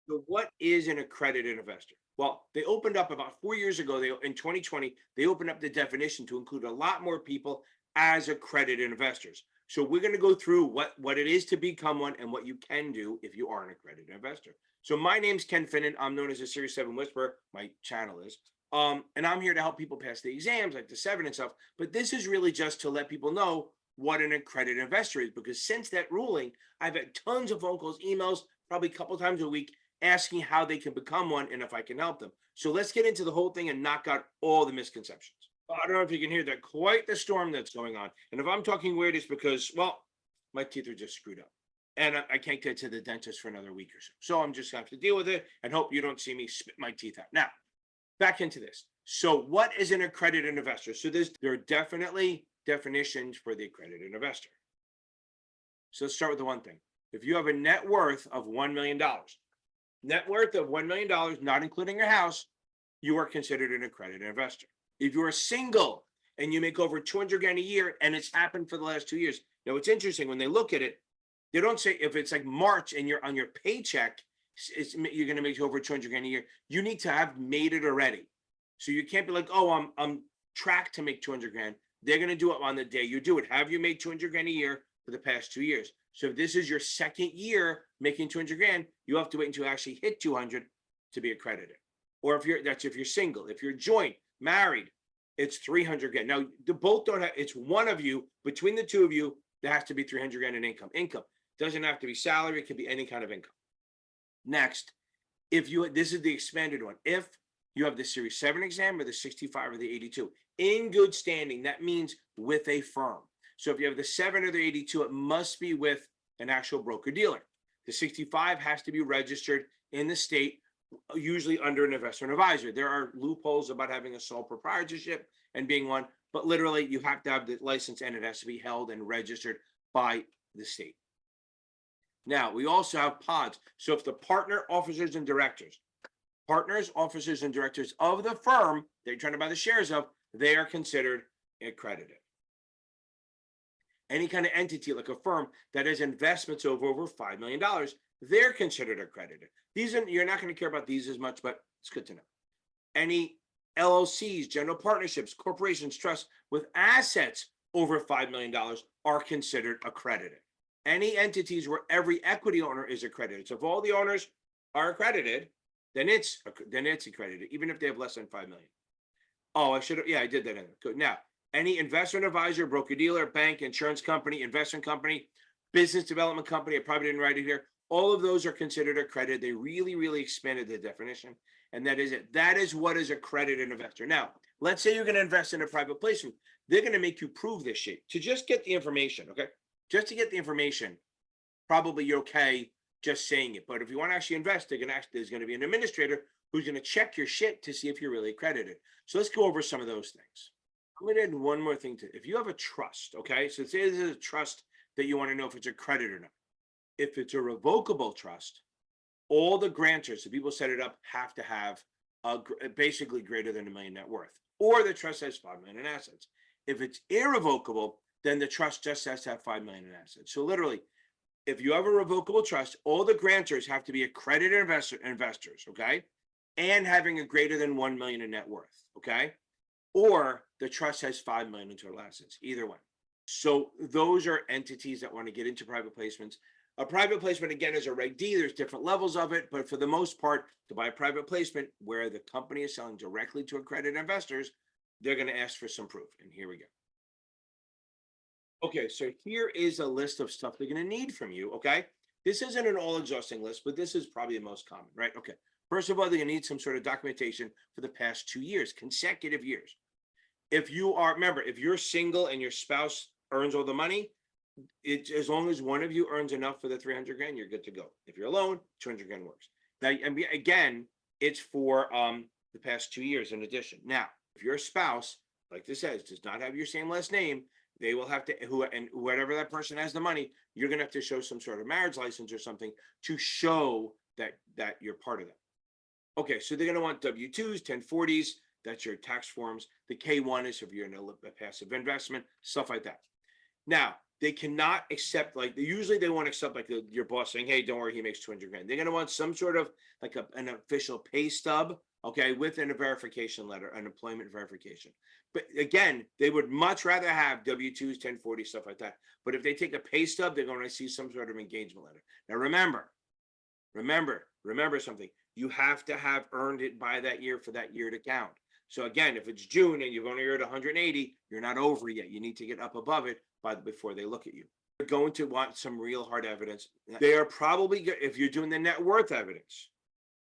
So what is an accredited investor? Well, they opened up about 4 years ago. In 2020, they opened up the definition to include a lot more people as accredited investors. So we're going to go through what it is to become one and what you can do if you are an accredited investor. So my name's Ken Finnan. I'm known as a Series 7 Whisperer. My channel is. And I'm here to help people pass the exams like the 7 and stuff. But this is really just to let people know what an accredited investor is, because since that ruling, I've had tons of phone calls, emails, probably a couple times a week, asking how they can become one and if I can help them. So let's get into the whole thing and knock out all the misconceptions. I don't know if you can hear that, quite the storm that's going on. And if I'm talking weird, it's because, well, my teeth are just screwed up. And I can't get to the dentist for another week or so. So I'm just going to have to deal with it and hope you don't see me spit my teeth out. Now, back into this. So what is an accredited investor? So there are definitely definitions for the accredited investor. So let's start with the one thing. If you have a net worth of $1 million, net worth of $1 million, not including your house, you are considered an accredited investor. If you're single and you make over 200 grand a year, and it's happened for the last 2 years. Now, it's interesting when they look at it, they don't say if it's like March and you're on your paycheck, you're going to make over 200 grand a year. You need to have made it already. So you can't be like, oh, I'm tracked to make 200 grand. They're going to do it on the day you do it. Have you made 200 grand a year for the past 2 years? So if this is your second year making 200 grand, you have to wait until you actually hit 200 to be accredited. Or if you're single. If you're joint, married, it's 300 grand. Now, the both don't have, it's one of you, between the two of you, there has to be 300 grand in income. Income doesn't have to be salary, it can be any kind of income. Next, this is the expanded one. If you have the Series 7 exam or the 65 or the 82, in good standing, that means with a firm. So if you have the 7 or the 82, it must be with an actual broker dealer. The 65 has to be registered in the state, usually under an investment advisor. There are loopholes about having a sole proprietorship and being one, but literally you have to have the license and it has to be held and registered by the state. Now, we also have pods. So if the partners, officers, and directors of the firm they're trying to buy the shares of, they are considered accredited. Any kind of entity like a firm that has investments over $5 million, they're considered accredited. You're not going to care about these as much, but it's good to know. Any LLCs, general partnerships, corporations, trusts with assets over $5 million are considered accredited. Any entities where every equity owner is accredited. So if all the owners are accredited, then it's accredited, even if they have less than 5 million. Oh, I did that. Good. Now, any investment advisor, broker dealer, bank, insurance company, investment company, business development company, I probably didn't write it here. All of those are considered accredited. They really, really expanded the definition. And that is it. That is what is accredited investor. Now, let's say you're going to invest in a private placement. They're going to make you prove this shit to just get the information. Okay. Just to get the information, probably you're okay just saying it. But if you want to actually invest, there's going to be an administrator who's going to check your shit to see if you're really accredited. So let's go over some of those things. I'm going to add one more thing if you have a trust, okay? So say this is a trust that you want to know if it's accredited or not. If it's a revocable trust, all the grantors, the people set it up, have to have basically greater than $1 million net worth, or the trust has 5 million in assets. If it's irrevocable, then the trust just has to have 5 million in assets. So literally, if you have a revocable trust, all the grantors have to be accredited investors, okay? And having a greater than 1 million in net worth, okay? Or the trust has 5 million in total assets, either one. So those are entities that want to get into private placements. A private placement, again, is a Reg D. There's different levels of it, but for the most part, to buy a private placement where the company is selling directly to accredited investors, they're going to ask for some proof. And here we go. Okay, so here is a list of stuff they're going to need from you, okay? This isn't an all-exhausting list, but this is probably the most common, right? Okay, first of all, they're going to need some sort of documentation for the past 2 years, consecutive years. If you're single and your spouse earns all the money, as long as one of you earns enough for the 300 grand, you're good to go. If you're alone, 200 grand works. Now, and again, it's for the past 2 years in addition. Now, if your spouse, like this says, does not have your same last name, they will have to, whatever that person has the money, you're going to have to show some sort of marriage license or something to show that you're part of that. Okay, so they're going to want W-2s, 1040s, that's your tax forms. The K-1 is if you're in a passive investment, stuff like that. Now, they cannot accept, like, usually they won't accept like your boss saying, hey, don't worry, he makes 200 grand. They're going to want some sort of like an official pay stub, okay, within a verification letter, an employment verification. But again, they would much rather have W-2s, 1040, stuff like that. But if they take a pay stub, they're going to see some sort of engagement letter. Now remember something. You have to have earned it by that year for that year to count. So again, if it's June and you've only earned 180, you're not over yet. You need to get up above it before they look at you. They're going to want some real hard evidence. They are probably, if you're doing the net worth evidence,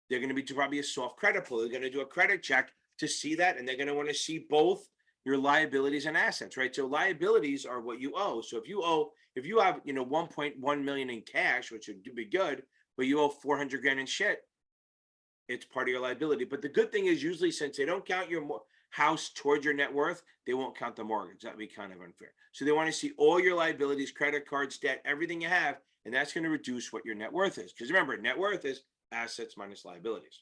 they're going to be probably a soft credit pull. They're going to do a credit check to see that, and they're going to want to see both your liabilities and assets, right? So liabilities are what you owe. So if you have 1.1 million in cash, which would be good, but you owe 400 grand in shit, it's part of your liability. But the good thing is, usually, since they don't count your house towards your net worth, they won't count the mortgage. That'd be kind of unfair. So they want to see all your liabilities, credit cards, debt, everything you have, and that's going to reduce what your net worth is. Because remember, net worth is assets minus liabilities.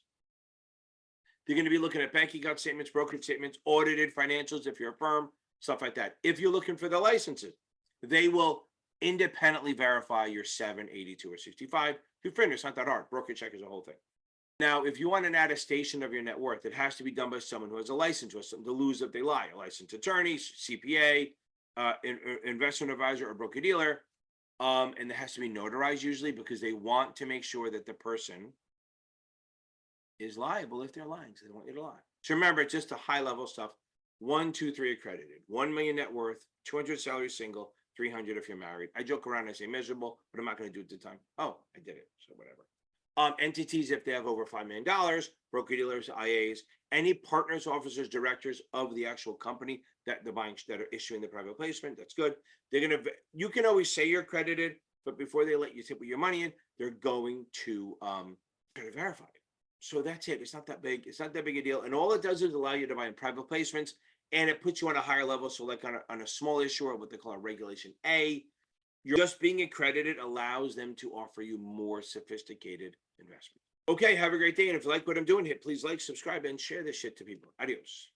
They're going to be looking at bank account statements, brokerage statements, audited financials if you're a firm, stuff like that. If you're looking for the licenses, they will independently verify your 782 or 65. To finra, it's not that hard. Brokerage check is a whole thing. Now, if you want an attestation of your net worth, it has to be done by someone who has a license, who has something to lose if they lie. A licensed attorney, CPA, investment advisor, or broker dealer. And it has to be notarized usually, because they want to make sure that the person is liable if they're lying. So they want you to lie. So remember, it's just the high level stuff. 1, 2, 3 accredited. 1 million net worth, 200 salary single, 300 if you're married. I joke around, I say miserable, but I'm not going to do it at the time. Oh, I did it. So whatever. Entities if they have over $5 million, broker dealers, IAs, any partners, officers, directors of the actual company that that are issuing the private placement. That's good. You can always say you're accredited, but before they let you put your money in, they're going to verify it. So that's it. It's not that big. It's not that big a deal. And all it does is allow you to buy in private placements, and it puts you on a higher level. So like on a small issuer, what they call a regulation A, you're just being accredited allows them to offer you more sophisticated investment. Okay, have a great day. And if you like what I'm doing, please like, subscribe, and share this shit to people. Adios.